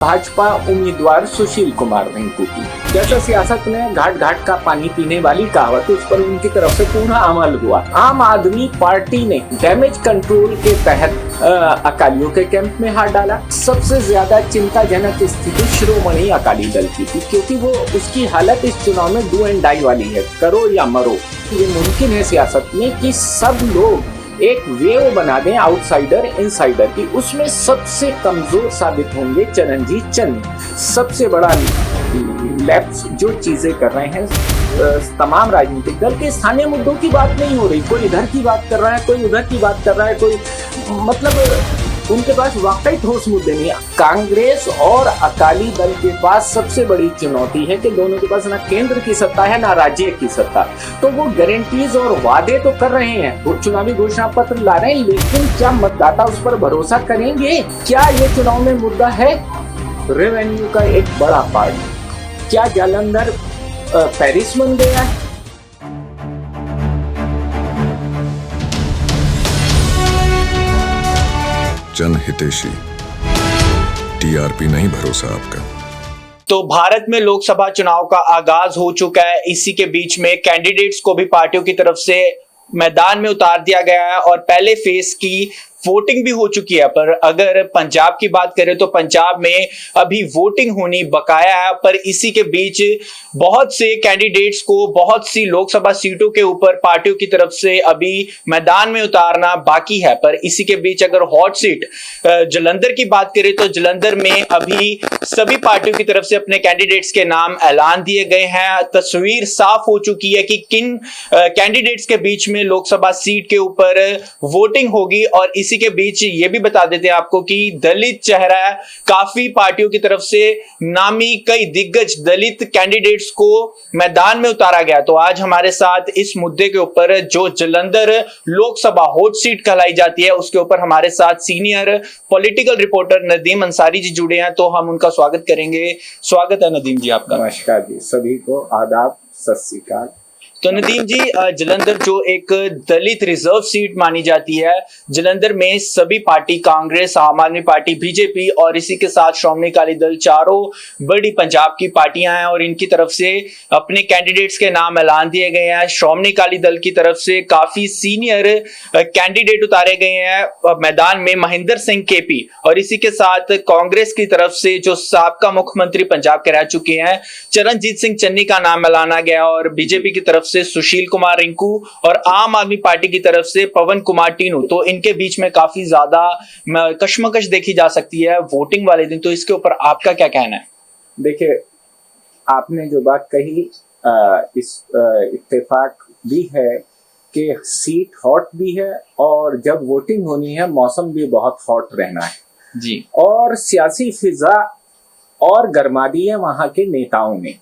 भाजपा उम्मीदवार सुशील कुमार रिंकू की। जैसा सियासत में घाट घाट का पानी पीने वाली कहावत, उस पर उनकी तरफ से पूरा अमल हुआ। आम आदमी पार्टी ने डैमेज कंट्रोल के तहत अकालियों के कैंप में हाथ डाला। सबसे ज्यादा चिंताजनक स्थिति शिरोमणि अकाली दल की थी, क्योंकि वो उसकी हालत इस चुनाव में डू एंड डाई वाली है, करो या मरो। ये मुमकिन है सियासत में कि सब लोग एक वेव बना दें आउटसाइडर इनसाइडर की। उसमें सबसे कमजोर साबित होंगे चरणजीत चन्नी। सबसे बड़ा लेफ्ट जो चीजें कर रहे हैं, तमाम राजनीतिक दल के स्थानीय मुद्दों की बात नहीं हो रही। कोई इधर की बात कर रहा है, कोई उधर की बात कर रहा है, कोई मतलब उनके पास वाकई ठोस मुद्दे नहीं है। कांग्रेस और अकाली दल के पास सबसे बड़ी चुनौती है कि दोनों के पास ना केंद्र की सत्ता है ना राज्य की सत्ता। तो वो गारंटीज और वादे तो कर रहे हैं, वो चुनावी घोषणा पत्र ला रहे हैं, लेकिन क्या मतदाता उस पर भरोसा करेंगे? क्या ये चुनाव में मुद्दा है रेवेन्यू का एक बड़ा पार्ट? क्या जालंधर पेरिस बन गया है? जनहितैषी, टीआरपी नहीं भरोसा आपका। तो भारत में लोकसभा चुनाव का आगाज हो चुका है। इसी के बीच में कैंडिडेट्स को भी पार्टियों की तरफ से मैदान में उतार दिया गया है और पहले फेज की वोटिंग भी हो चुकी है। पर अगर पंजाब की बात करें तो पंजाब में अभी वोटिंग होनी बकाया है। पर इसी के बीच बहुत से कैंडिडेट्स को बहुत सी लोकसभा सीटों के ऊपर पार्टियों की तरफ से अभी मैदान में उतारना बाकी है। पर इसी के बीच अगर हॉट सीट जालंधर की बात करें तो जालंधर में अभी सभी पार्टियों की तरफ से अपने कैंडिडेट्स के नाम ऐलान दिए गए हैं। तस्वीर साफ हो चुकी है कि किन कैंडिडेट्स के बीच में लोकसभा सीट के ऊपर वोटिंग होगी। और इसी के बीच ये भी बता देते हैं आपको कि दलित चेहरा काफी पार्टियों की तरफ से नामी कई दिग्गज दलित कैंडिडेट्स को मैदान में उतारा गया। तो आज हमारे साथ इस मुद्दे के ऊपर, जो जालंधर लोकसभा हॉट सीट कहलाई जाती है, उसके ऊपर हमारे साथ senior political reporter Nadeem Ansari ji जुड़े हैं। तो हम उनका स्वागत करेंगे। स्वागत है नदीम जी आपका। नमस्कार जी, सभी को आदाब, सत श्री अकाल। तो नदीम जी, जालंधर जो एक दलित रिजर्व सीट मानी जाती है, जालंधर में सभी पार्टी, कांग्रेस, आम आदमी पार्टी, बीजेपी और इसी के साथ श्रोमणी अकाली दल, चारों बड़ी पंजाब की पार्टियां हैं और इनकी तरफ से अपने कैंडिडेट्स के नाम ऐलान दिए गए हैं। श्रोमणी अकाली दल की तरफ से काफी सीनियर कैंडिडेट उतारे गए हैं मैदान में, महेंद्र सिंह केपी। और इसी के साथ कांग्रेस की तरफ से जो साबका मुख्यमंत्री पंजाब के रह चुके हैं चरणजीत सिंह चन्नी का नाम ऐलाना गया। और बीजेपी की तरफ से सुशील कुमार रिंकू और आम आदमी पार्टी की तरफ से पवन कुमार टीनू। तो इनके बीच में काफी ज्यादा कशमकश देखी जा सकती है वोटिंग वाले दिन। तो इसके ऊपर आपका क्या कहना है? देखिए, आपने जो बात कही, इस इत्तेफाक भी है कि सीट हॉट भी है और जब वोटिंग होनी है मौसम भी बहुत हॉट रहना है जी। और सियासी फिजा और गर्मा दी है वहां के नेताओं ने।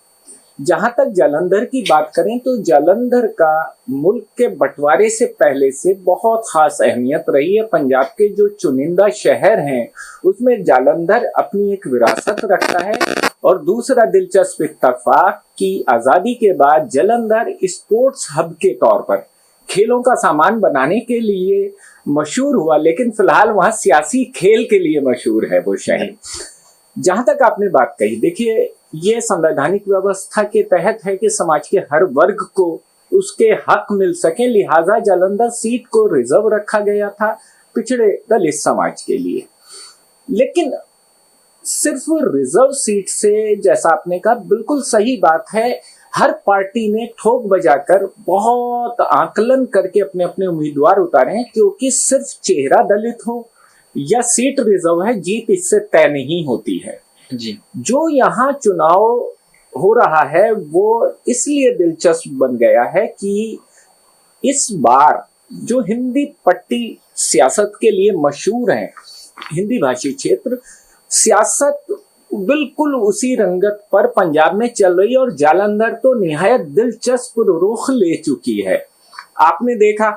जहां तक जालंधर की बात करें तो जालंधर का मुल्क के बंटवारे से पहले से बहुत खास अहमियत रही है। पंजाब के जो चुनिंदा शहर हैं उसमें जालंधर अपनी एक विरासत रखता है। और दूसरा दिलचस्प इत्तेफाक कि आज़ादी के बाद जालंधर स्पोर्ट्स हब के तौर पर खेलों का सामान बनाने के लिए मशहूर हुआ, लेकिन फिलहाल वहाँ सियासी खेल के लिए मशहूर है वो शहर। जहां तक आपने बात कही, देखिए, ये संवैधानिक व्यवस्था के तहत है कि समाज के हर वर्ग को उसके हक मिल सके, लिहाजा जालंधर सीट को रिजर्व रखा गया था पिछड़े दलित समाज के लिए। लेकिन सिर्फ रिजर्व सीट से, जैसा आपने कहा, बिल्कुल सही बात है, हर पार्टी ने ठोक बजाकर बहुत आकलन करके अपने अपने उम्मीदवार उतारे हैं, क्योंकि सिर्फ चेहरा दलित हो या सीट रिजर्व है, जीत इससे तय नहीं होती है जी। जो यहाँ चुनाव हो रहा है वो इसलिए दिलचस्प बन गया है कि इस बार जो हिंदी पट्टी सियासत के लिए मशहूर है, हिंदी भाषी क्षेत्र, सियासत बिल्कुल उसी रंगत पर पंजाब में चल रही है और जालंधर तो निहायत दिलचस्प रुख ले चुकी है। आपने देखा,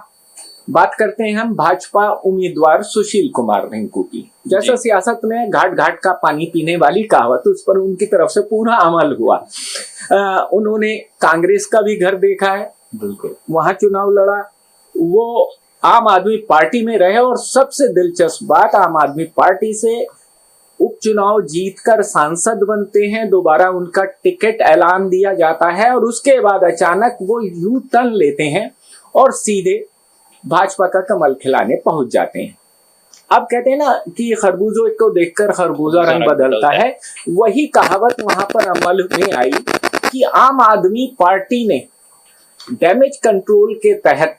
बात करते हैं हम भाजपा उम्मीदवार सुशील कुमार रिंकू की। जैसा सियासत में घाट घाट का पानी पीने वाली कहावत, उस पर उनकी तरफ से पूरा अमल हुआ। उन्होंने कांग्रेस का भी घर देखा है, बिल्कुल वहां चुनाव लड़ा, वो आम आदमी पार्टी में रहे और सबसे दिलचस्प बात, आम आदमी पार्टी से उपचुनाव जीतकर सांसद बनते हैं, दोबारा उनका टिकट ऐलान दिया जाता है और उसके बाद अचानक वो यू टर्न लेते हैं और सीधे भाजपा का कमल खिलाने पहुंच जाते हैं। अब कहते हैं ना कि खरबूजों को देखकर खरबूजा रंग बदलता है, वही कहावत वहां पर अमल में आई कि आम आदमी पार्टी ने डैमेज कंट्रोल के तहत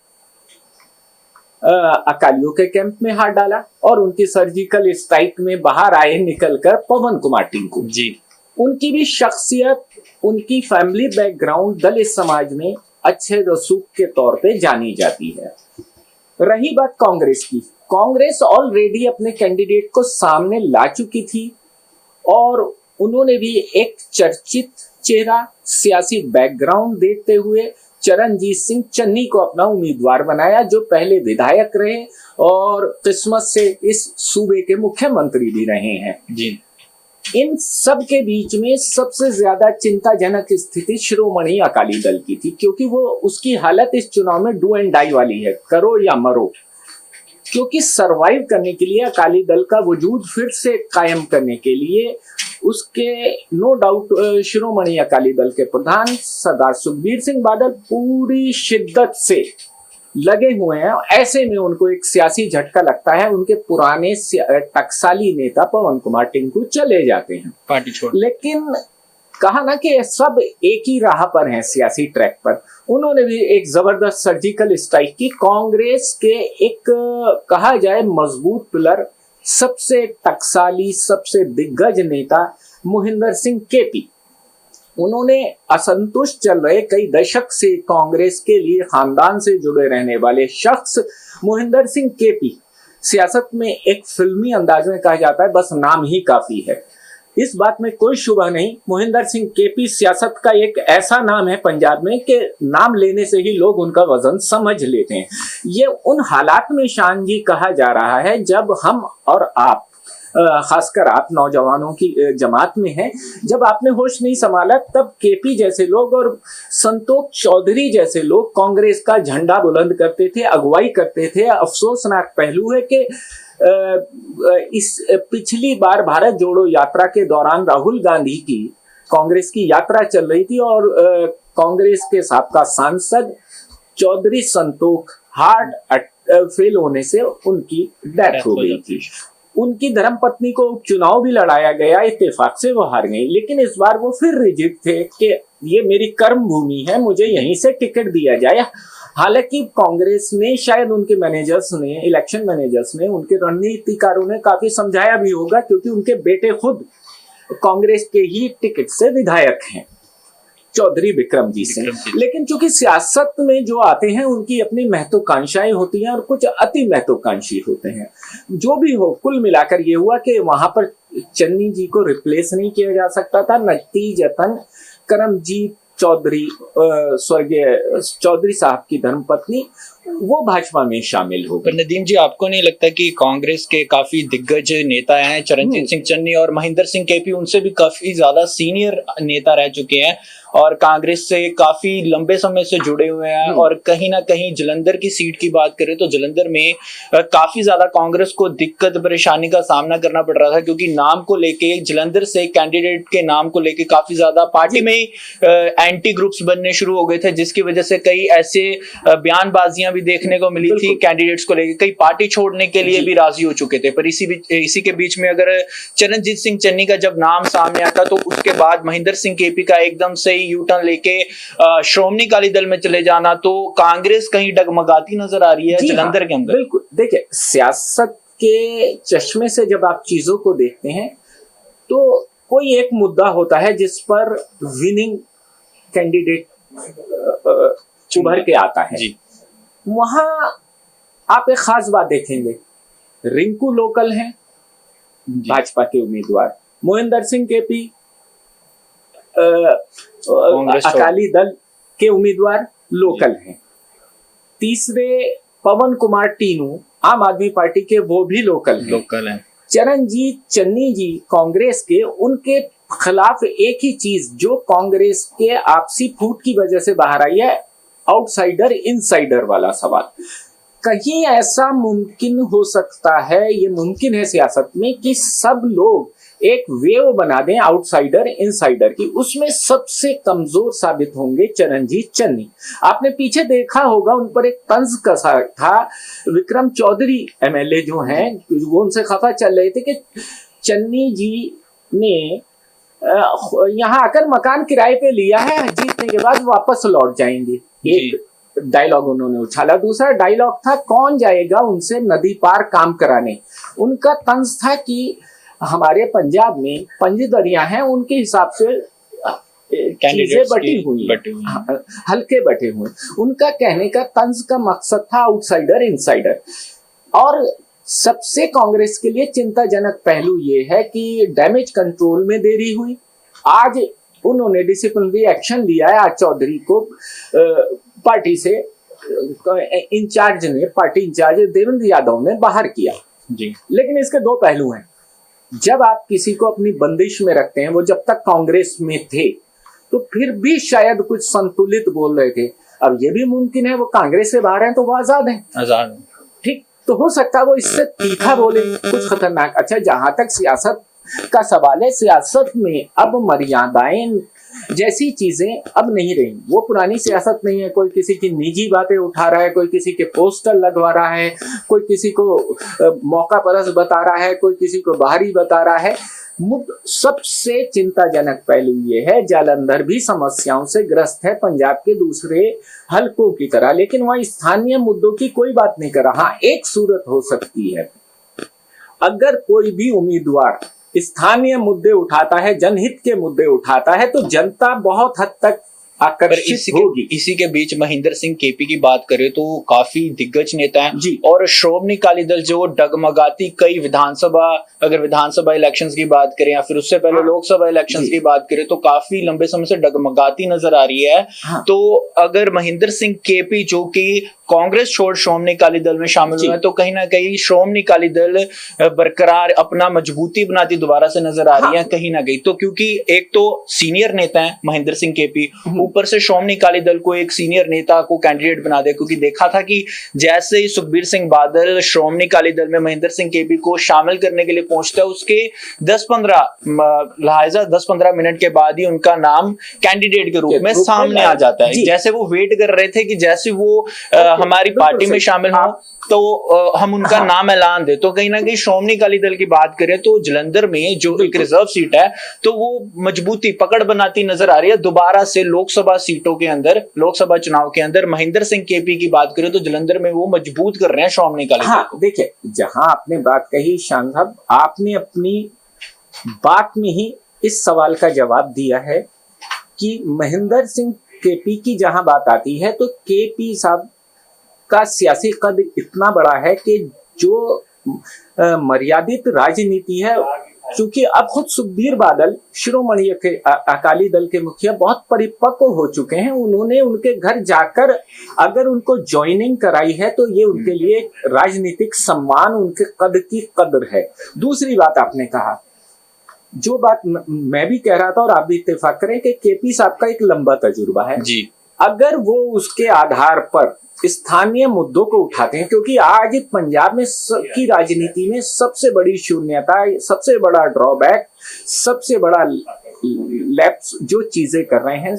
अकालियों के कैंप में हाथ डाला और उनकी सर्जिकल स्ट्राइक में बाहर आए निकलकर पवन कुमार टिंकू जी। उनकी भी शख्सियत, उनकी फैमिली बैकग्राउंड दलित समाज में अच्छे रसूख के तौर पे जानी जाती है। रही बात कांग्रेस की, कांग्रेस ऑलरेडी अपने कैंडिडेट को सामने ला चुकी थी और उन्होंने भी एक चर्चित चेहरा, सियासी बैकग्राउंड देखते हुए चरणजीत सिंह चन्नी को अपना उम्मीदवार बनाया, जो पहले विधायक रहे और किस्मत से इस सूबे के मुख्यमंत्री भी रहे हैं जी। इन सब के बीच में सबसे ज्यादा चिंताजनक स्थिति शिरोमणि अकाली दल की थी, क्योंकि वो उसकी हालत इस चुनाव में डू एंड डाई वाली है, करो या मरो। क्योंकि सरवाइव करने के लिए, अकाली दल का वजूद फिर से कायम करने के लिए, उसके नो डाउट शिरोमणि अकाली दल के प्रधान सरदार सुखबीर सिंह बादल पूरी शिद्दत से लगे हुए हैं। ऐसे में उनको एक सियासी झटका लगता है, उनके पुराने टकसाली नेता पवन कुमार टिंकू चले जाते हैं पार्टी छोड़। लेकिन कहा ना कि सब एक ही राह पर हैं सियासी ट्रैक पर। उन्होंने भी एक जबरदस्त सर्जिकल स्ट्राइक की। कांग्रेस के एक कहा जाए मजबूत पिलर, सबसे टकसाली, सबसे दिग्गज नेता मोहिंदर सिंह केपी, उन्होंने असंतुष्ट चल रहे कई दशक से कांग्रेस के लिए खानदान से जुड़े रहने वाले शख्स मोहिंदर सिंह केपी, सियासत में एक फिल्मी अंदाज में कहा जाता है बस नाम ही काफी है, इस बात में कोई शुबह नहीं। मोहिंदर सिंह केपी सियासत का एक ऐसा नाम है पंजाब में कि नाम लेने से ही लोग उनका वजन समझ लेते हैं। ये उन हालात में शान जी कहा जा रहा है जब हम और आप, खासकर आप नौजवानों की जमात में हैं, जब आपने होश नहीं संभाला तब केपी जैसे लोग और संतोष चौधरी जैसे लोग कांग्रेस का झंडा बुलंद करते थे, अगुवाई करते थे। अफसोसनाक पहलू है कि इस पिछली बार भारत जोड़ो यात्रा के दौरान राहुल गांधी की कांग्रेस की यात्रा चल रही थी और कांग्रेस के साबका सांसद चौधरी संतोष हार्ट फेल होने से उनकी डेथ हो गई थी। उनकी धर्मपत्नी को उपचुनाव भी लड़ाया गया, इत्तेफाक से वो हार गई, लेकिन इस बार वो फिर रिजिड थे कि ये मेरी कर्म भूमि है, मुझे यहीं से टिकट दिया जाए। हालांकि कांग्रेस ने, शायद उनके मैनेजर्स ने, इलेक्शन मैनेजर्स ने, उनके रणनीतिकारों ने काफी समझाया भी होगा, क्योंकि उनके बेटे खुद कांग्रेस के ही टिकट से विधायक हैं, चौधरी विक्रमजीत सिंह। लेकिन चूंकि सियासत में जो आते हैं उनकी अपनी महत्वाकांक्षाएं होती हैं और कुछ अति महत्वाकांक्षी होते हैं। जो भी हो, कुल मिलाकर ये हुआ कि वहां पर चन्नी जी को रिप्लेस नहीं किया जा सकता था। नतीजतन करमजीत चौधरी, स्वर्गीय चौधरी साहब की धर्मपत्नी, वो भाजपा में शामिल हो। पर नदीम जी, आपको नहीं लगता कि कांग्रेस के काफी दिग्गज नेता हैं चरणजीत सिंह चन्नी और महेंद्र सिंह केपी, उनसे भी काफी ज्यादा सीनियर नेता रह चुके हैं और कांग्रेस से काफी लंबे समय से जुड़े हुए हैं, और कहीं ना कहीं जलंधर की सीट की बात करें तो जलंधर में काफी ज्यादा कांग्रेस को दिक्कत परेशानी का सामना करना पड़ रहा था, क्योंकि नाम को लेके, जलंधर से कैंडिडेट के नाम को लेके काफी ज्यादा पार्टी में एंटी ग्रुप्स बनने शुरू हो गए थे, जिसकी वजह से कई ऐसे बयानबाजियां भी देखने को मिली थी कैंडिडेट्स को लेकर। कई पार्टी छोड़ने के लिए भी राजी हो चुके थे। पर इसी के बीच में अगर चरणजीत सिंह चन्नी का जब नाम सामने आता तो उसके बाद महेंद्र सिंह केपी का एकदम से यू टर्न लेके श्रोमणी अकाली दल में चले जाना, तो कांग्रेस कहीं डगमगाती नजर आ रही है जलंधर के अंदर। बिल्कुल, देखिए सियासत के चश्मे से जब आप चीजों को देखते हैं तो कोई एक मुद्दा होता है जिस पर विनिंग कैंडिडेट उभर के आता है जी। वहां आप एक खास बात देखेंगे, रिंकू लोकल हैं, भाजपा के उम्मीदवार, मोहिंदर सिंह केपी अकाली दल के उम्मीदवार लोकल हैं, तीसरे पवन कुमार टीनू आम आदमी पार्टी के, वो भी लोकल हैं। चरणजीत चन्नी जी कांग्रेस के, उनके खिलाफ एक ही चीज जो कांग्रेस के आपसी फूट की वजह से बाहर आई है, आउटसाइडर इनसाइडर वाला सवाल। कहीं ऐसा मुमकिन हो सकता है, ये मुमकिन है सियासत में, कि सब लोग एक वेव बना दें आउटसाइडर इनसाइडर की, उसमें सबसे कमजोर साबित होंगे चरणजीत चन्नी। आपने पीछे देखा होगा उन पर एक तंज कसा था, विक्रम चौधरी एमएलए जो हैं वो उनसे खफा चल रहे थे कि चन्नी जी ने यहाँ आकर मकान किराए पे लिया है, जीतने के बाद वापस लौट जाएंगे। एक डायलॉग उन्होंने उछाला। दूसरा डायलॉग था कौन जाएगा उनसे नदी पार काम कराने। उनका तंज था कि हमारे पंजाब में पंजदरिया हैं, उनके हिसाब से चीजें बटी हुई हल्के बटे हुए। उनका कहने का तंज का मकसद था आउटसाइडर इनसाइडर। और सबसे कांग्रेस के लिए चिंताजनक पहलू ये है कि डैमेज कंट्रोल में देरी हुई। आज उन्होंने डिसिप्लिनरी एक्शन लिया है, आज चौधरी को पार्टी से इंचार्ज ने, पार्टी इंचार्ज देवेंद्र यादव ने बाहर किया जी। लेकिन इसके दो पहलू हैं। जब आप किसी को अपनी बंदिश में रखते हैं, वो जब तक कांग्रेस में थे तो फिर भी शायद कुछ संतुलित बोल रहे थे, अब ये भी मुमकिन है वो कांग्रेस से बाहर हैं तो वो आजाद हैं, आजाद ठीक, तो हो सकता है वो इससे तीखा बोले, कुछ खतरनाक। अच्छा, जहां तक सियासत का सवाल है, सियासत में अब मर्यादाएं जैसी चीजें अब नहीं रही। वो पुरानी सियासत नहीं है, कोई किसी की निजी बातें उठा रहा है, कोई किसी के पोस्टर लगवा रहा है, कोई किसी को मौका परस्त बता रहा है, कोई किसी को बाहरी बता रहा है। सबसे चिंताजनक पहलू ये है, जालंधर भी समस्याओं से ग्रस्त है पंजाब के दूसरे हलकों की तरह, लेकिन वह स्थानीय मुद्दों की कोई बात नहीं कर रहा। एक सूरत हो सकती है, अगर कोई भी उम्मीदवार स्थानीय मुद्दे उठाता है, जनहित के मुद्दे उठाता है, तो जनता बहुत हद तक आकर्षित होगी। इसी के बीच महेंद्र सिंह केपी की बात करें तो काफी दिग्गज नेता हैं जी। और श्रोमणी अकाली दल जो डगमगाती कई विधानसभा, अगर विधानसभा इलेक्शंस की बात करें या फिर उससे पहले लोकसभा इलेक्शंस की बात करें तो काफी लंबे समय से डगमगाती नजर आ रही है। तो अगर महेंद्र सिंह केपी जो कि कांग्रेस छोड़ श्रोमणी अकाली दल में शामिल हुए हैं, तो कहीं ना कहीं श्रोमणी अकाली दल बरकरार अपना मजबूती बनाती दोबारा से नजर आ रही है कहीं ना कहीं। तो क्योंकि एक तो सीनियर नेता है महेंद्र सिंह केपी, ऊपर से श्रोमणी अकाली दल को एक सीनियर नेता को कैंडिडेट बना दे, क्योंकि देखा था कि जैसे ही सुखबीर सिंह बादल श्रोमणी अकाली दल में महेंद्र सिंह केपी को शामिल करने के लिए पहुंचता है, उसके 10-15 मिनट के बाद ही उनका नाम कैंडिडेट के रूप में सामने आ जाता है। जैसे वो वेट कर रहे थे कि जैसे वो हमारी पार्टी में शामिल हो तो हम उनका नाम ऐलान दे। तो कहीं ना कहीं श्रोमणी अकाली दल की बात करें तो जलंधर में जो एक रिजर्व सीट है तो वो मजबूती पकड़ बनाती नजर आ रही है। दोबारा से लोकसभा सीटों के अंदर, लोकसभा चुनाव के अंदर महेंद्र सिंह केपी की बात करें तो जलंधर में वो मजबूत कर रहे हैं श्रोमणी अकाली दल को। देखिए, जहां आपने बात कही शान साहब, आपने अपनी बात में ही इस सवाल का जवाब दिया है कि महेंद्र सिंह केपी की जहां बात आती है तो केपी साहब का सियासी कद इतना बड़ा है कि जो मर्यादित राजनीति है, क्योंकि अब खुद सुखबीर बादल श्रोमणी अकाली दल के मुखिया बहुत परिपक्व हो चुके हैं। उन्होंने उनके घर जाकर अगर उनको ज्वाइनिंग कराई है तो ये उनके लिए राजनीतिक सम्मान, उनके कद की कदर है। दूसरी बात आपने कहा, जो बात मैं भी कह रहा था और आप भी इत्तेफाक करें कि केपी साहब का एक लंबा तजुर्बा है जी। अगर वो उसके आधार पर स्थानीय मुद्दों को उठाते हैं, क्योंकि आज पंजाब में की राजनीति में सबसे बड़ी शून्यता, सबसे बड़ा ड्रॉबैक, सबसे बड़ा लैप्स जो चीजें कर रहे हैं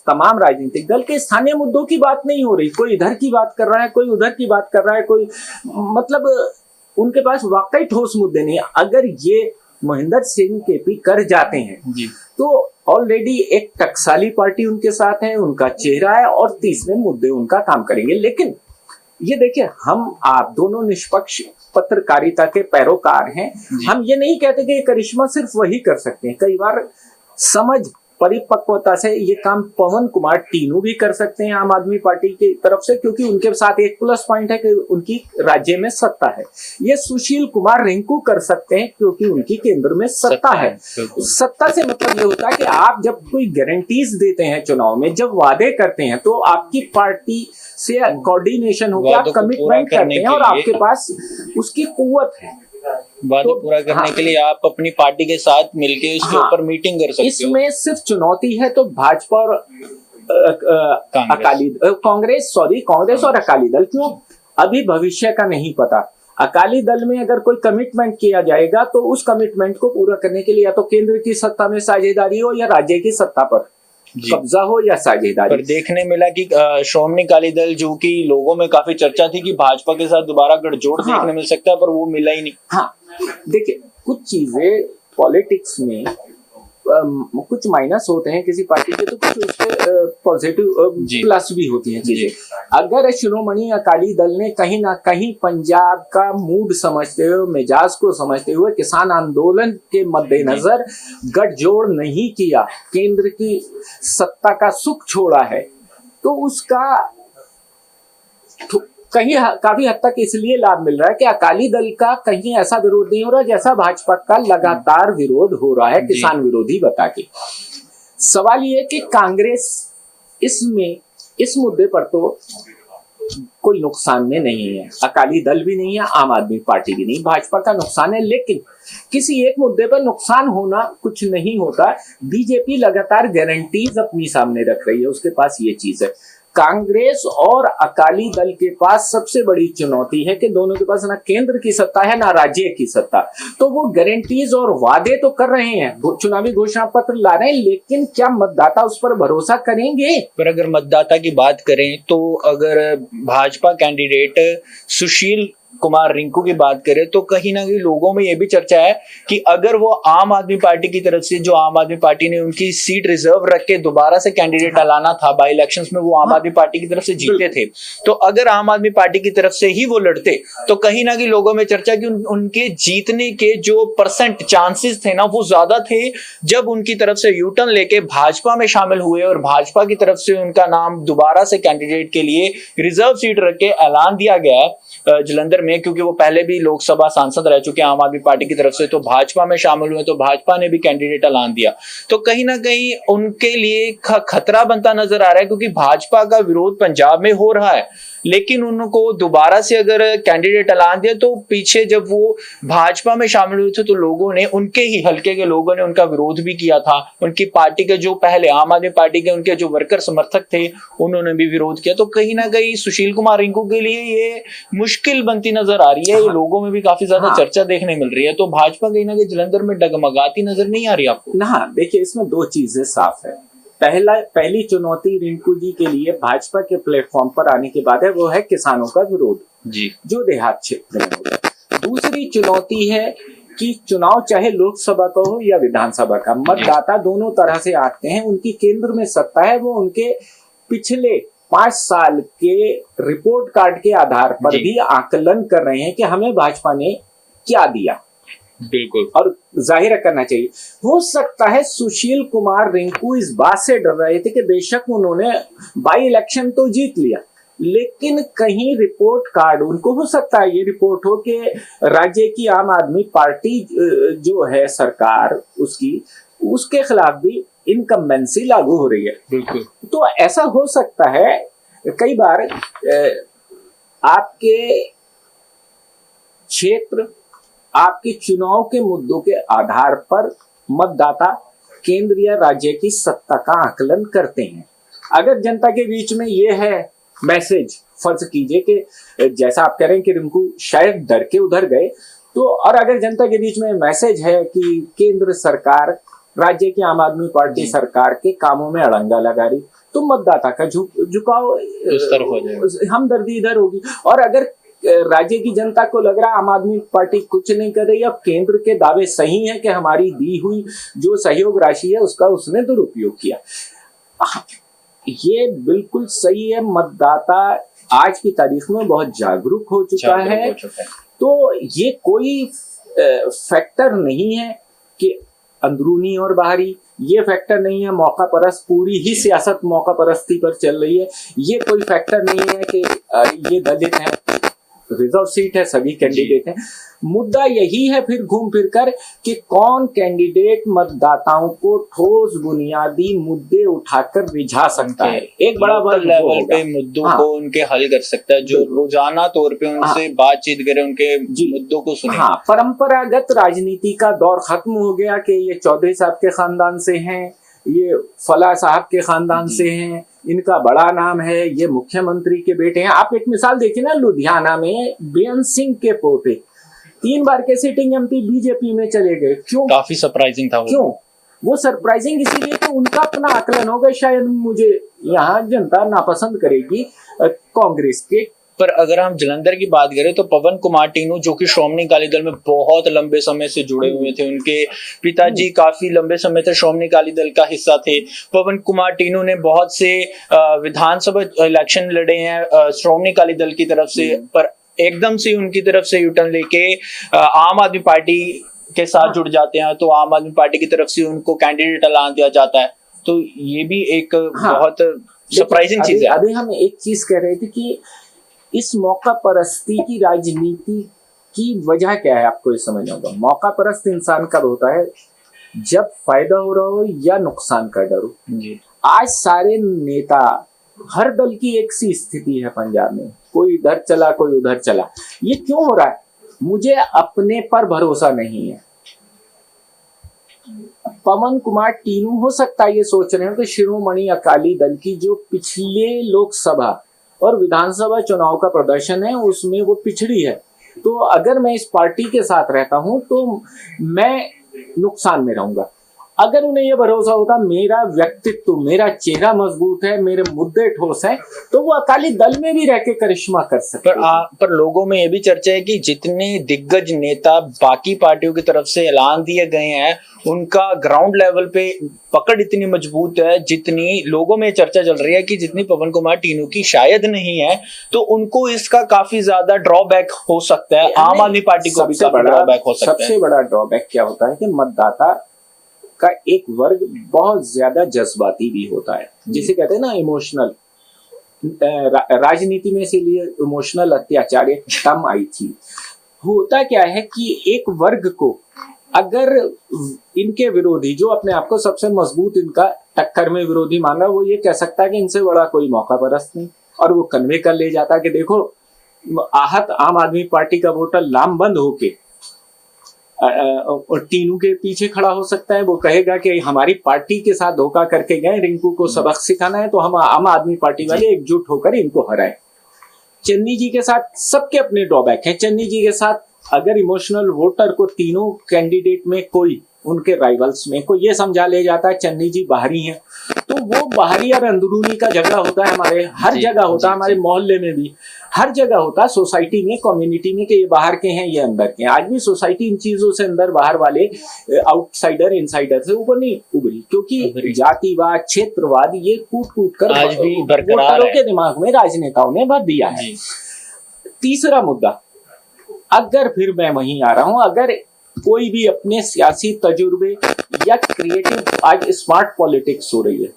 तमाम राजनीतिक दल के, स्थानीय मुद्दों की बात नहीं हो रही। कोई इधर की बात कर रहा है, कोई उधर की बात कर रहा है, कोई मतलब उनके पास वाकई ठोस मुद्दे नहीं है। अगर ये महेंद्र सिंह केपी कर जाते हैं जी, तो ऑलरेडी एक टकसाली पार्टी उनके साथ है, उनका चेहरा है और तीसरे मुद्दे उनका काम करेंगे। लेकिन ये देखिए, हम आप दोनों निष्पक्ष पत्रकारिता के पैरोकार हैं। हम ये नहीं कहते कि ये करिश्मा सिर्फ वही कर सकते हैं। कई बार समझ परिपक्वता से ये काम पवन कुमार टीनू भी कर सकते हैं आम आदमी पार्टी की तरफ से, क्योंकि उनके साथ एक प्लस पॉइंट है कि उनकी राज्य में सत्ता है। ये सुशील कुमार रिंकू कर सकते हैं क्योंकि उनकी केंद्र में सत्ता है। सत्ता से मतलब ये होता है कि आप जब कोई गारंटीज देते हैं चुनाव में, जब वादे करते हैं, तो आपकी पार्टी से कोऑर्डिनेशन होकर आप कमिटमेंट करते हैं और आपके पास उसकी कुव्वत है। वादा पूरा करने के लिए आप अपनी पार्टी के साथ मिलकर इसके ऊपर मीटिंग कर सकते हो। इसमें सिर्फ चुनौती है तो भाजपा और कांग्रेस और अकाली दल। क्यों? अभी भविष्य का नहीं पता। अकाली दल में अगर कोई कमिटमेंट किया जाएगा तो उस कमिटमेंट को पूरा करने के लिए या तो केंद्र की सत्ता में साझेदारी हो या राज्य की सत्ता पर कब्जा हो या साझेदारी। पर देखने मिला कि श्रोमणी अकाली दल, जो कि लोगों में काफी चर्चा थी कि भाजपा के साथ दोबारा गठजोड़ देखने मिल सकता है, पर वो मिला ही नहीं। हाँ, देखिए कुछ चीजें पॉलिटिक्स में कुछ माइनस होते हैं किसी पार्टी के, तो कुछ उसके पॉजिटिव प्लस भी होती हैं चीजें। अगर शिरोमणि अकाली दल ने कहीं ना कहीं पंजाब का मूड समझते हुए, मिजाज को समझते हुए, किसान आंदोलन के मद्देनजर गठजोड़ नहीं किया, केंद्र की सत्ता का सुख छोड़ा है, तो उसका कहीं काफी हद तक इसलिए लाभ मिल रहा है कि अकाली दल का कहीं ऐसा विरोध नहीं हो रहा जैसा भाजपा का लगातार विरोध हो रहा है किसान विरोधी बता के। सवाल ये है कि कांग्रेस इस मुद्दे पर तो कोई नुकसान में नहीं है, अकाली दल भी नहीं है, आम आदमी पार्टी भी नहीं, भाजपा का नुकसान है। लेकिन किसी एक मुद्दे पर नुकसान होना कुछ नहीं होता। बीजेपी लगातार गारंटीज अपनी सामने रख रही है, उसके पास ये चीज है। कांग्रेस और अकाली दल के पास सबसे बड़ी चुनौती है कि दोनों के पास ना केंद्र की सत्ता है ना राज्य की सत्ता। तो वो गारंटीज और वादे तो कर रहे हैं, चुनावी घोषणा पत्र ला रहे हैं, लेकिन क्या मतदाता उस पर भरोसा करेंगे? पर अगर मतदाता की बात करें तो अगर भाजपा कैंडिडेट सुशील कुमार रिंकू की बात करें तो कहीं ना कहीं लोगों में यह भी चर्चा है कि अगर वो आम आदमी पार्टी की तरफ से, जो आम आदमी पार्टी ने उनकी सीट रिजर्व रख के दोबारा से कैंडिडेट लाना था, बाई इलेक्शंस में वो आम आदमी पार्टी की तरफ से जीते थे, तो अगर आम आदमी पार्टी की तरफ से ही वो लड़ते तो कहीं ना कहीं लोगों में चर्चा कि उनके जीतने के जो परसेंट चांसेस थे ना वो ज्यादा थे जब उनकी तरफ से यू टर्न लेके भाजपा में शामिल हुए और भाजपा की तरफ से उनका नाम दोबारा से कैंडिडेट के लिए रिजर्व सीट रख के ऐलान दिया गया जलंधर में, क्योंकि वो पहले भी लोकसभा सांसद रह चुके हैं आम आदमी पार्टी की तरफ से, तो भाजपा में शामिल हुए तो भाजपा ने भी कैंडिडेट ऐलान दिया। तो कहीं ना कहीं उनके लिए खतरा बनता नजर आ रहा है, क्योंकि भाजपा का विरोध पंजाब में हो रहा है, लेकिन उनको दोबारा से अगर कैंडिडेट ऐलान दिया तो पीछे जब वो भाजपा में शामिल हुए थे तो लोगों ने, उनके ही हल्के के लोगों ने उनका विरोध भी किया था। उनकी पार्टी के जो पहले आम आदमी पार्टी के उनके जो वर्कर समर्थक थे उन्होंने भी विरोध किया। तो कहीं ना कहीं सुशील कुमार रिंकू के लिए ये मुश्किल बनती नजर आ रही है। ये लोगों में भी काफी ज्यादा चर्चा देखने मिल रही है। तो भाजपा कहीं ना कहीं जलंधर में डगमगाती नजर नहीं आ रही आपको? ना, देखिए इसमें दो चीजें साफ है। पहली चुनौती रिंकू जी के लिए भाजपा के प्लेटफॉर्म पर आने के बाद है, वो है किसानों का विरोध जी, जो देहात क्षेत्र में होगा। दूसरी चुनौती है कि चुनाव चाहे लोकसभा का हो या विधानसभा का, मतदाता दोनों तरह से आते हैं। उनकी केंद्र में सत्ता है, वो उनके पिछले 5 साल के रिपोर्ट कार्ड के आधार पर भी आकलन कर रहे हैं कि हमें भाजपा ने क्या दिया। बिल्कुल, और जाहिर करना चाहिए। हो सकता है सुशील कुमार रिंकू इस बात से डर रहे थे कि बेशक उन्होंने बाई इलेक्शन तो जीत लिया, लेकिन कहीं रिपोर्ट कार्ड, उनको हो सकता है ये रिपोर्ट हो कि राज्य की आम आदमी पार्टी जो है सरकार, उसके खिलाफ भी इनकम्बेंसी लागू हो रही है। बिल्कुल, तो ऐसा हो सकता है कई बार आपके क्षेत्र, आपके चुनाव के मुद्दों के आधार पर मतदाता केंद्र या राज्य की सत्ता का आकलन करते हैं। अगर जनता के बीच में ये है मैसेज, फर्ज कीजिए कि जैसा आप कह रहे हैं कि रिंकू शायद डर के उधर गए, तो और अगर जनता के बीच में मैसेज है कि केंद्र सरकार राज्य की आम आदमी पार्टी सरकार के कामों में अड़ंगा लगा रही, तो मतदाता का झुकाव उस तरफ हो जाएगा, हमदर्दी इधर होगी। और अगर राज्य की जनता को लग रहा आम आदमी पार्टी कुछ नहीं कर रही, अब केंद्र के दावे सही हैं कि हमारी दी हुई जो सहयोग राशि है उसका उसने दुरुपयोग किया, ये बिल्कुल सही है। मतदाता आज की तारीख में बहुत जागरूक हो चुका है। तो ये कोई फैक्टर नहीं है कि अंदरूनी और बाहरी, ये फैक्टर नहीं है मौका परस्त, पूरी ही सियासत मौका परस्ती पर चल रही है। ये कोई फैक्टर नहीं है कि ये दलित है, रिजर्व सीट है, सभी कैंडिडेट हैं। मुद्दा यही है फिर घूम फिर कर कि कौन कैंडिडेट मतदाताओं को ठोस बुनियादी मुद्दे उठाकर रिझा सकता है, एक बड़ा लेवल पे मुद्दों को उनके हल कर सकता है, जो रोजाना तौर पे उनसे बातचीत करे, उनके मुद्दों को सुने। हाँ, परंपरागत राजनीति का दौर खत्म हो गया कि ये चौधरी साहब के खानदान से हैं, ये फला साहब के खानदान से हैं, इनका बड़ा नाम है, ये मुख्यमंत्री के बेटे हैं। आप एक मिसाल देखिए ना, लुधियाना में बेअंत सिंह के पोते 3 बार के सिटिंग एमपी बीजेपी में चले गए। क्यों? काफी सरप्राइजिंग था वो। क्यों? वो सरप्राइजिंग इसीलिए कि उनका अपना आकलन होगा, शायद मुझे यहाँ जनता नापसंद करेगी कांग्रेस के। पर अगर हम जलंधर की बात करें तो पवन कुमार टीनू, जो कि श्रोमणी अकाली दल में बहुत लंबे समय से जुड़े हुए थे, उनके पिताजी काफी लंबे समय तक श्रोमणी अकाली दल का हिस्सा थे। पवन कुमार टीनू ने बहुत से विधानसभा इलेक्शन लड़े हैं श्रोमणी अकाली दल की तरफ से, पर एकदम से उनकी तरफ से यूटर्न लेके आम आदमी पार्टी के साथ जुड़ जाते हैं, तो आम आदमी पार्टी की तरफ से उनको कैंडिडेट ऐलान दिया जाता है। तो ये भी एक बहुत सरप्राइजिंग चीज है। अभी हम एक चीज कह रहे थे कि इस मौका परस्ती की राजनीति की वजह क्या है, आपको ये समझना होगा। मौका परस्त इंसान कब होता है? जब फायदा हो रहा हो या नुकसान का डर हो। जी। आज सारे नेता, हर दल की एक सी स्थिति है पंजाब में, कोई इधर चला कोई उधर चला। ये क्यों हो रहा है? मुझे अपने पर भरोसा नहीं है। पवन कुमार टीनू हो सकता है ये सोच रहे हो कि शिरोमणि अकाली दल की जो पिछले लोकसभा और विधानसभा चुनाव का प्रदर्शन है उसमें वो पिछड़ी है, तो अगर मैं इस पार्टी के साथ रहता हूं तो मैं नुकसान में रहूंगा। अगर उन्हें यह भरोसा होता मेरा व्यक्तित्व, मेरा चेहरा मजबूत है, मेरे मुद्दे ठोस हैं, तो वो अकाली दल में भी रह के करिश्मा कर सकते। पर लोगों में ये भी चर्चा है कि जितने दिग्गज नेता बाकी पार्टियों की तरफ से ऐलान दिए गए हैं, उनका ग्राउंड लेवल पे पकड़ इतनी मजबूत है, जितनी लोगों में चर्चा चल रही है कि जितनी पवन कुमार टीनू की शायद नहीं है, तो उनको इसका काफी ज्यादा ड्रॉबैक हो सकता है। आम आदमी पार्टी को भी काफी ड्रॉबैक हो सकता है। सबसे बड़ा ड्रॉबैक क्या होता है कि मतदाता का एक वर्ग बहुत ज्यादा जज्बाती भी होता है, जिसे कहते हैं ना इमोशनल। राजनीति में इसीलिए इमोशनल अत्याचार एक टर्म आई थी। होता क्या है कि एक वर्ग को अगर इनके विरोधी, जो अपने आप को सबसे मजबूत इनका टक्कर में विरोधी मान रहा है, वो ये कह सकता है कि इनसे बड़ा कोई मौका परस्त नहीं, और वो कन्वे कर ले जाता है कि देखो आहत आम आदमी पार्टी का वोटर लामबंद होके और टीनू के पीछे खड़ा हो सकता है। वो कहेगा कि हमारी पार्टी के साथ धोखा करके गए, रिंकू को सबक सिखाना है, तो हम आम आदमी पार्टी वाले एकजुट होकर इनको हराएं। चन्नी जी के साथ सबके अपने ड्रॉबैक हैं। चन्नी जी के साथ अगर इमोशनल वोटर को तीनों कैंडिडेट में कोई, उनके राइवल्स में कोई ये समझा ले जाता है चन्नी जी बाहरी हैं, तो वो बाहरी और अंदरूनी का झगड़ा होता है। हमारे हर जगह होता है, हमारे मोहल्ले में भी हर जगह होता है, सोसाइटी में, कम्युनिटी में, कि ये बाहर के हैं ये अंदर के हैं। आज भी सोसाइटी इन चीजों से, अंदर बाहर वाले, आउटसाइडर इनसाइडर से ऊपर नहीं उभरी, क्योंकि जातिवाद, क्षेत्रवाद ये कूट कर आज भी बरकरार वोटरों है। के दिमाग में राजनेताओं ने भर दिया है। तीसरा मुद्दा, अगर फिर मैं वहीं आ रहा हूं, अगर कोई भी अपने सियासी तजुर्बे या क्रिएटिव, आज स्मार्ट पॉलिटिक्स हो रही है,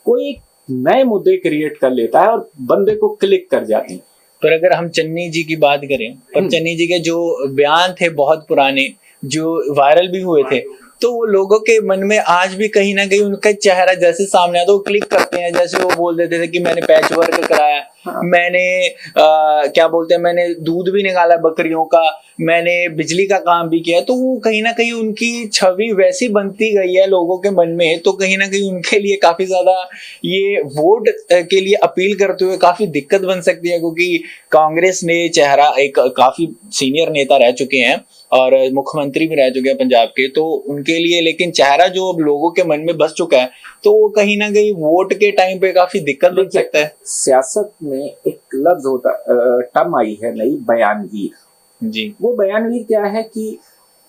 कोई नए मुद्दे क्रिएट कर लेता है और बंदे को क्लिक कर जाते हैं। पर अगर हम चन्नी जी की बात करें, पर चन्नी जी के जो बयान थे बहुत पुराने, जो वायरल भी हुए थे, तो वो लोगों के मन में आज भी कहीं ना कहीं उनका चेहरा जैसे सामने आता है, वो क्लिक करते हैं। जैसे वो बोल देते थे कि मैंने पैच वर्क कराया, मैंने क्या बोलते हैं, मैंने दूध भी निकाला बकरियों का, मैंने बिजली का काम भी किया। तो वो कहीं ना कहीं उनकी छवि वैसी बनती गई है लोगों के मन में, तो कहीं ना कहीं उनके लिए काफी ज्यादा ये वोट के लिए अपील करते हुए काफी दिक्कत बन सकती है, क्योंकि कांग्रेस ने चेहरा, एक काफी सीनियर नेता रह चुके हैं और मुख्यमंत्री भी रह चुके हैं पंजाब के, तो उनके लिए लेकिन चेहरा जो लोगों के मन में बस चुका है, तो वो कहीं ना कहीं वोट के टाइम पे काफी दिक्कत बन सकता है। सियासत में एक लफ्ज होता, टर्म आई है नई, बयानवीर जी। वो बयानवीर क्या है कि,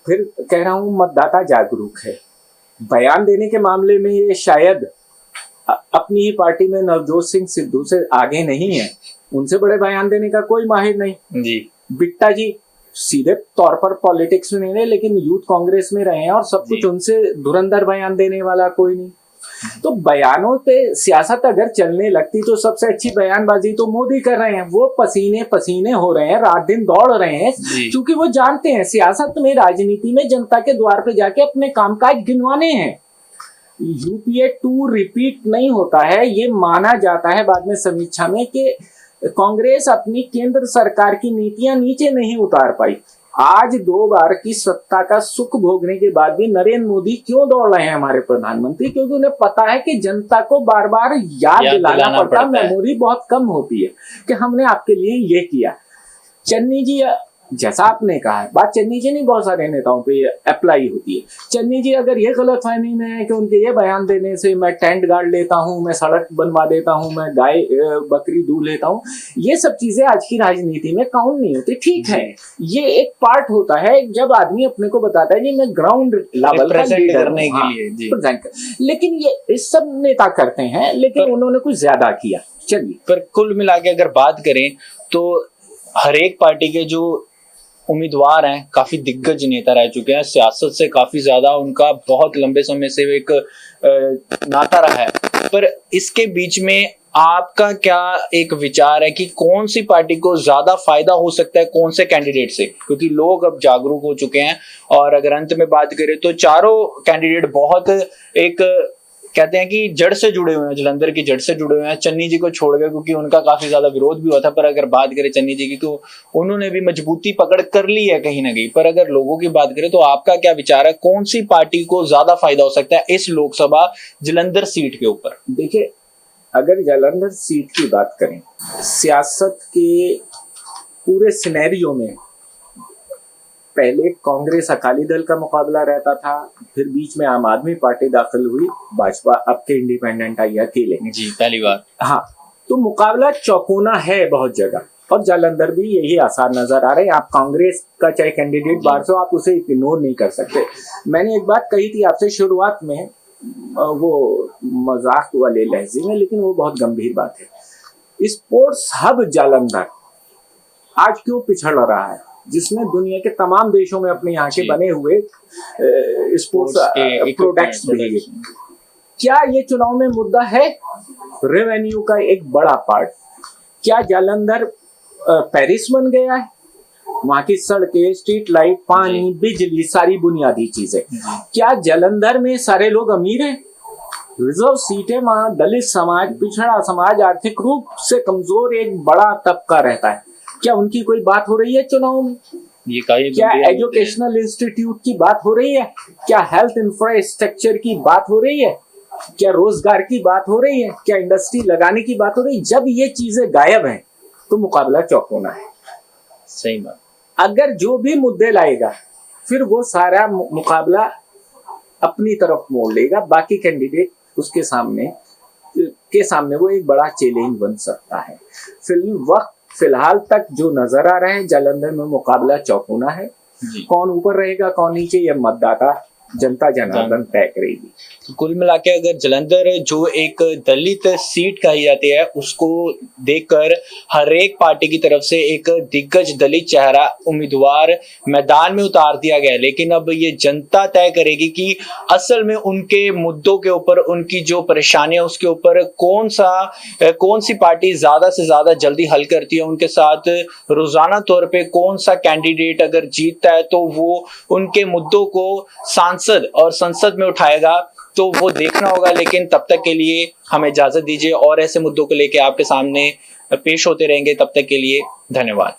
फिर कह रहा हूं, मतदाता जागरूक है। बयान देने के मामले में ये शायद अपनी ही पार्टी में नवजोत सिंह सिद्धू से आगे नहीं है, उनसे बड़े बयान देने का कोई माहिर नहीं। जी। बिट्टा जी सीधे तौर पर पॉलिटिक्स में नहीं रहे, लेकिन यूथ कांग्रेस में रहे हैं, और सब कुछ उनसे धुरंधर बयान देने वाला कोई नहीं। तो बयानों पे सियासत अगर चलने लगती तो सबसे अच्छी बयानबाजी तो मोदी कर रहे हैं। वो पसीने पसीने हो रहे हैं, रात दिन दौड़ रहे हैं, क्योंकि वो जानते हैं सियासत में, राजनीति में जनता के द्वार पे जाके अपने कामकाज गिनवाने हैं। यूपीए 2 रिपीट नहीं होता है, ये माना जाता है बाद में समीक्षा में कि कांग्रेस अपनी केंद्र सरकार की नीतियां नीचे नहीं उतार पाई। आज 2 बार की सत्ता का सुख भोगने के बाद भी नरेंद्र मोदी क्यों दौड़ रहे हैं हमारे प्रधानमंत्री? क्योंकि उन्हें पता है कि जनता को बार बार याद दिलाना पड़ता है, मेमोरी बहुत कम होती है कि हमने आपके लिए ये किया। चन्नी जी, जैसा आपने कहा है, बात चन्नी जी नहीं, बहुत सारे नेताओं पे अप्लाई होती है। चन्नी जी अगर ये गलतफहमी में है कि उनके ये बयान देने से मैं टेंट गाड़ लेता हूँ, मैं सड़क बनवा देता हूँ, मैं गाय बकरी दूध लेता हूँ, ये सब चीजें आज की राजनीति में काउंट नहीं होती। ठीक है, ये एक पार्ट होता है जब आदमी अपने को बताता है जी मैं ग्राउंड लेवल करने के लिए, लेकिन ये सब नेता करते हैं, लेकिन उन्होंने कुछ ज्यादा किया। चलिए, पर कुल मिला के अगर बात करें तो हर एक पार्टी के जो उम्मीदवार हैं काफी दिग्गज नेता रह चुके हैं, सियासत से काफी ज्यादा उनका बहुत लंबे समय से एक नाता रहा है। पर इसके बीच में आपका क्या एक विचार है कि कौन सी पार्टी को ज्यादा फायदा हो सकता है कौन से कैंडिडेट से? क्योंकि लोग अब जागरूक हो चुके हैं और अगर अंत में बात करें तो चारों कैंडिडेट बहुत एक कहते हैं कि जड़ से जुड़े हुए हैं, जलंधर की जड़ से जुड़े हुए हैं, चन्नी जी को छोड़ गए क्योंकि उनका काफी ज्यादा विरोध भी हुआ था। पर अगर बात करें चन्नी जी की तो उन्होंने भी मजबूती पकड़ कर ली है कहीं ना कहीं। पर अगर लोगों की बात करें तो आपका क्या विचार है, कौन सी पार्टी को ज्यादा फायदा हो सकता है इस लोकसभा जलंधर सीट के ऊपर? देखिए, अगर जलंधर सीट की बात करें, सियासत के पूरे सिनेरियो में पहले कांग्रेस अकाली दल का मुकाबला रहता था, फिर बीच में आम आदमी पार्टी दाखिल हुई, भाजपा अब के इंडिपेंडेंट आई अकेले जी पहली बार। हाँ, तो मुकाबला चौकोना है बहुत जगह, और जलंधर भी यही आसार नजर आ रहे हैं। आप कांग्रेस का चाहे कैंडिडेट बाहर से हो, आप उसे इग्नोर नहीं कर सकते। मैंने एक बात कही थी आपसे शुरुआत में, वो मजाक वाले लहजे में, लेकिन वो बहुत गंभीर बात है। स्पोर्ट्स हब जलंधर आज क्यों पिछड़ रहा है, जिसमें दुनिया के तमाम देशों में अपने यहाँ के बने हुए स्पोर्ट्स प्रोडक्ट्स भी? क्या ये चुनाव में मुद्दा है? रेवेन्यू का एक बड़ा पार्ट। क्या जलंधर पेरिस बन गया है? वहां की सड़कें, स्ट्रीट लाइट, पानी, बिजली, सारी बुनियादी चीजें। क्या जलंधर में सारे लोग अमीर हैं? रिजर्व सीटें वहां दलित समाज, पिछड़ा समाज, आर्थिक रूप से कमजोर एक बड़ा तबका रहता है। क्या उनकी कोई बात हो रही है चुनाव में? क्या एजुकेशनल इंस्टीट्यूट की बात हो रही है? क्या हेल्थ इंफ्रास्ट्रक्चर की बात हो रही है? क्या रोजगार की बात हो रही है? क्या इंडस्ट्री लगाने की बात हो रही है? जब ये चीजें गायब हैं तो मुकाबला चौकोना है। सही बात। वो जो भी मुद्दे लाएगा फिर वो सारा मुकाबला अपनी तरफ मोड़ लेगा, बाकी कैंडिडेट उसके सामने वो एक बड़ा चैलेंज बन सकता है। फिलहाल तक जो नजर आ रहे हैं, जलंधर में मुकाबला चौकोना है। कौन ऊपर रहेगा कौन नीचे, ये मतदाता जनता जनार्दन तय करेगी। कुल मिला के अगर जलंधर जो एक दलित सीट कही जाती है उसको देखकर हर एक पार्टी की तरफ से एक दिग्गज दलित चेहरा उम्मीदवार मैदान में उतार दिया गया, लेकिन अब ये जनता तय करेगी कि असल में उनके मुद्दों के ऊपर, उनकी जो परेशानियां उसके ऊपर कौन सी पार्टी ज्यादा से ज्यादा जल्दी हल करती है। उनके साथ रोजाना तौर पे कौन सा कैंडिडेट अगर जीतता है तो वो उनके मुद्दों को सांसद और संसद में उठाएगा, तो वो देखना होगा। लेकिन तब तक के लिए हमें इजाजत दीजिए और ऐसे मुद्दों को लेकर आपके सामने पेश होते रहेंगे। तब तक के लिए धन्यवाद।